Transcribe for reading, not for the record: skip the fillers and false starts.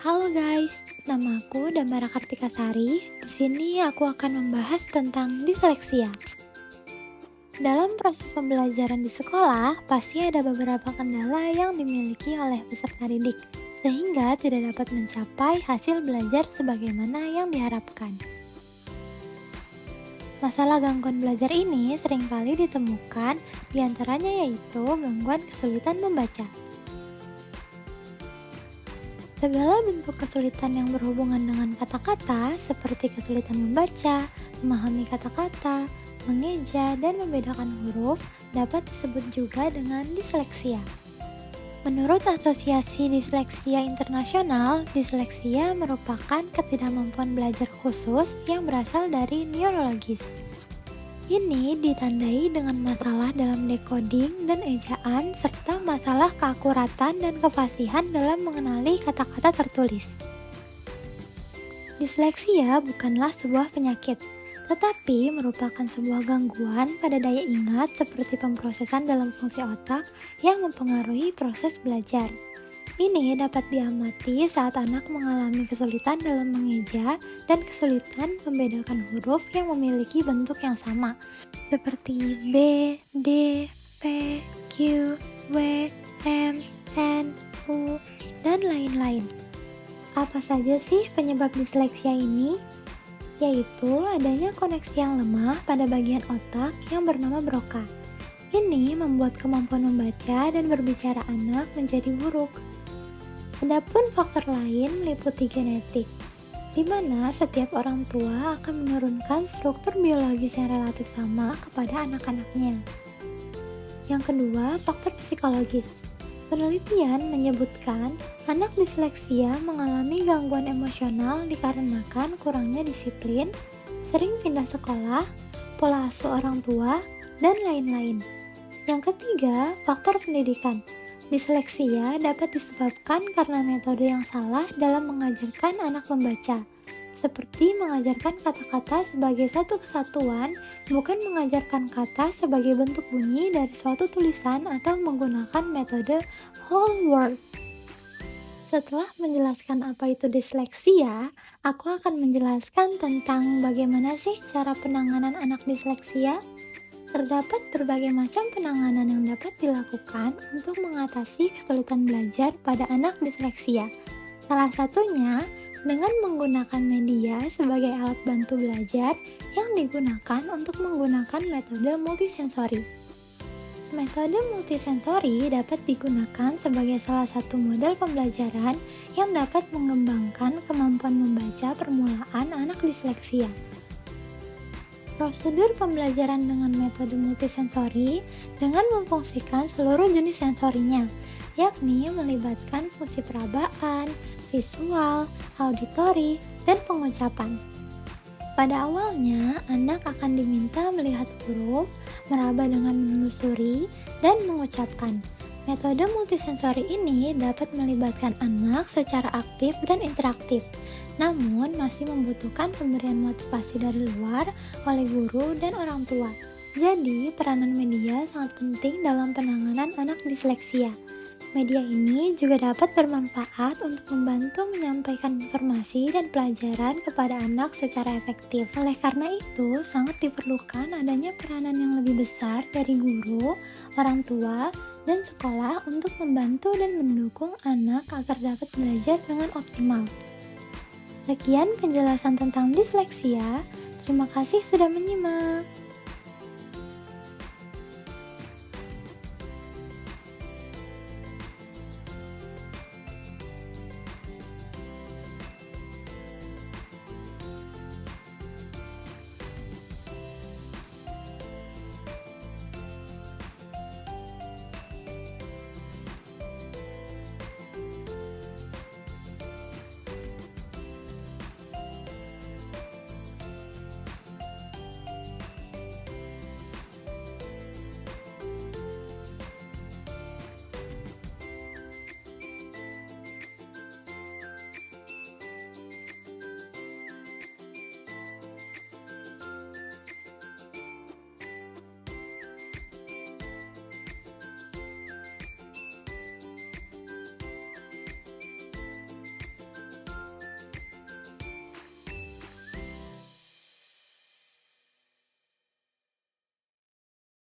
Halo guys, nama aku Damara Kartikasari. Di sini aku akan membahas tentang disleksia. Dalam proses pembelajaran di sekolah, pasti ada beberapa kendala yang dimiliki oleh peserta didik, sehingga tidak dapat mencapai hasil belajar sebagaimana yang diharapkan. Masalah gangguan belajar ini seringkali ditemukan, diantaranya yaitu gangguan kesulitan membaca. Segala bentuk kesulitan yang berhubungan dengan kata-kata, seperti kesulitan membaca, memahami kata-kata, mengeja, dan membedakan huruf, dapat disebut juga dengan disleksia. Menurut Asosiasi Disleksia Internasional, disleksia merupakan ketidakmampuan belajar khusus yang berasal dari neurologis. Ini ditandai dengan masalah dalam decoding dan ejaan serta masalah keakuratan dan kefasihan dalam mengenali kata-kata tertulis. Disleksia bukanlah sebuah penyakit, tetapi merupakan sebuah gangguan pada daya ingat seperti pemrosesan dalam fungsi otak yang mempengaruhi proses belajar. Ini dapat diamati saat anak mengalami kesulitan dalam mengeja dan kesulitan membedakan huruf yang memiliki bentuk yang sama, seperti B, D, P, Q, W, M, N, U, dan lain-lain. Apa saja sih penyebab disleksia ini? Yaitu adanya koneksi yang lemah pada bagian otak yang bernama Broca. Ini membuat kemampuan membaca dan berbicara anak menjadi buruk. Adapun faktor lain meliputi genetik, di mana setiap orang tua akan menurunkan struktur biologis yang relatif sama kepada anak-anaknya. Yang kedua, faktor psikologis. Penelitian menyebutkan anak disleksia mengalami gangguan emosional dikarenakan kurangnya disiplin, sering pindah sekolah, pola asuh orang tua, dan lain-lain. Yang ketiga, faktor pendidikan. Disleksia dapat disebabkan karena metode yang salah dalam mengajarkan anak membaca, seperti mengajarkan kata-kata sebagai satu kesatuan, bukan mengajarkan kata sebagai bentuk bunyi dari suatu tulisan atau menggunakan metode whole word. Setelah menjelaskan apa itu disleksia, aku akan menjelaskan tentang bagaimana sih cara penanganan anak disleksia. Terdapat berbagai macam penanganan yang dapat dilakukan untuk mengatasi kesulitan belajar pada anak disleksia. Salah satunya dengan menggunakan media sebagai alat bantu belajar yang digunakan untuk menggunakan metode multisensori. Metode multisensori dapat digunakan sebagai salah satu model pembelajaran yang dapat mengembangkan kemampuan membaca permulaan anak disleksia. Prosedur pembelajaran dengan metode multisensori dengan memfungsikan seluruh jenis sensorinya, yakni melibatkan fungsi perabaan, visual, auditori, dan pengucapan. Pada awalnya, anak akan diminta melihat huruf, meraba dengan menelusuri, dan mengucapkan. Metode multisensori ini dapat melibatkan anak secara aktif dan interaktif, namun masih membutuhkan pemberian motivasi dari luar oleh guru dan orang tua. Jadi, peranan media sangat penting dalam penanganan anak disleksia. Media ini juga dapat bermanfaat untuk membantu menyampaikan informasi dan pelajaran kepada anak secara efektif. Oleh karena itu, sangat diperlukan adanya peranan yang lebih besar dari guru, orang tua, dan sekolah untuk membantu dan mendukung anak agar dapat belajar dengan optimal. Sekian penjelasan tentang disleksia. Terima kasih sudah menyimak.